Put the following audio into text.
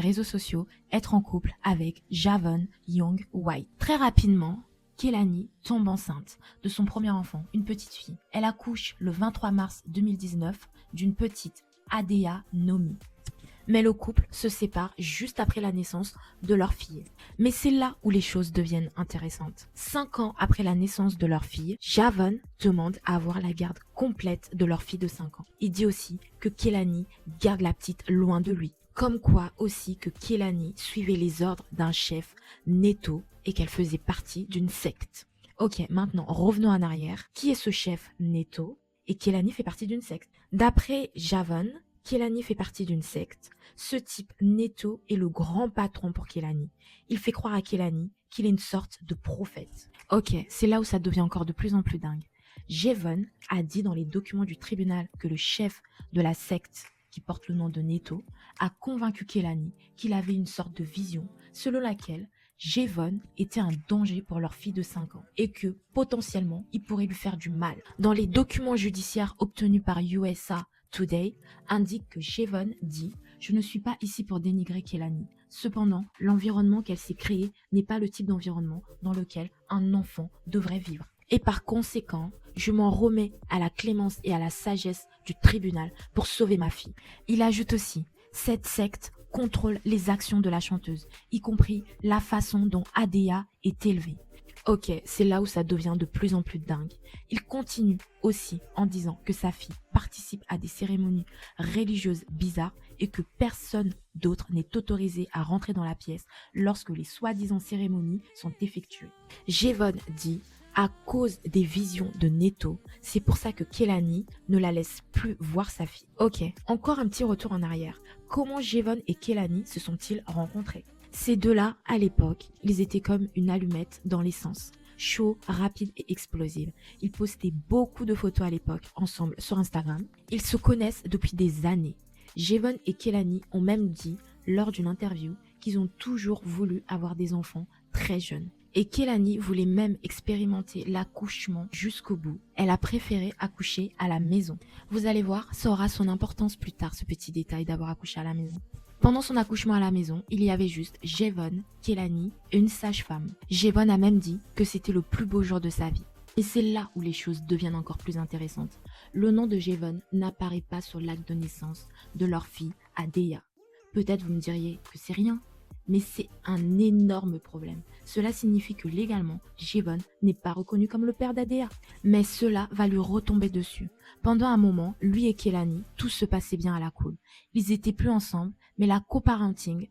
réseaux sociaux être en couple avec Javon Young White. Très rapidement, Kehlani tombe enceinte de son premier enfant, une petite fille. Elle accouche le 23 mars 2019 d'une petite Adea Nomi. Mais le couple se sépare juste après la naissance de leur fille. Mais c'est là où les choses deviennent intéressantes. 5 ans après la naissance de leur fille, Javon demande à avoir la garde complète de leur fille de 5 ans. Il dit aussi que Kehlani garde la petite loin de lui. Comme quoi aussi que Kehlani suivait les ordres d'un chef Neto et qu'elle faisait partie d'une secte. Ok, maintenant revenons en arrière. Qui est ce chef Neto? Et Kehlani fait partie d'une secte. D'après Javon, Kehlani fait partie d'une secte. Ce type Neto est le grand patron pour Kehlani. Il fait croire à Kehlani qu'il est une sorte de prophète. Ok, c'est là où ça devient encore de plus en plus dingue. Javon a dit dans les documents du tribunal que le chef de la secte qui porte le nom de Neto a convaincu Kehlani qu'il avait une sorte de vision selon laquelle Javon était un danger pour leur fille de 5 ans et que potentiellement il pourrait lui faire du mal. Dans les documents judiciaires obtenus par USA Today indique que Javon dit « Je ne suis pas ici pour dénigrer Kehlani. Cependant, l'environnement qu'elle s'est créé n'est pas le type d'environnement dans lequel un enfant devrait vivre. Et par conséquent, je m'en remets à la clémence et à la sagesse du tribunal pour sauver ma fille. » Il ajoute aussi « Cette secte contrôle les actions de la chanteuse, y compris la façon dont Adea est élevée. » Ok, c'est là où ça devient de plus en plus dingue. Il continue aussi en disant que sa fille participe à des cérémonies religieuses bizarres et que personne d'autre n'est autorisé à rentrer dans la pièce lorsque les soi-disant cérémonies sont effectuées. Javon dit à cause des visions de Neto, c'est pour ça que Kehlani ne la laisse plus voir sa fille. Ok, encore un petit retour en arrière. Comment Javon et Kehlani se sont-ils rencontrés? Ces deux-là, à l'époque, ils étaient comme une allumette dans l'essence. Chaud, rapide et explosive. Ils postaient beaucoup de photos à l'époque ensemble sur Instagram. Ils se connaissent depuis des années. Javon et Kehlani ont même dit lors d'une interview qu'ils ont toujours voulu avoir des enfants très jeunes. Et Kehlani voulait même expérimenter l'accouchement jusqu'au bout. Elle a préféré accoucher à la maison. Vous allez voir, ça aura son importance plus tard, ce petit détail d'avoir accouché à la maison. Pendant son accouchement à la maison, il y avait juste Javon, Kehlani et une sage-femme. Javon a même dit que c'était le plus beau jour de sa vie. Et c'est là où les choses deviennent encore plus intéressantes. Le nom de Javon n'apparaît pas sur l'acte de naissance de leur fille, Adea. Peut-être vous me diriez que c'est rien, mais c'est un énorme problème. Cela signifie que légalement, Javon n'est pas reconnu comme le père d'Adea. Mais cela va lui retomber dessus. Pendant un moment, lui et Kehlani, tout se passait bien à la cool. Ils étaient plus ensemble, mais la coparenting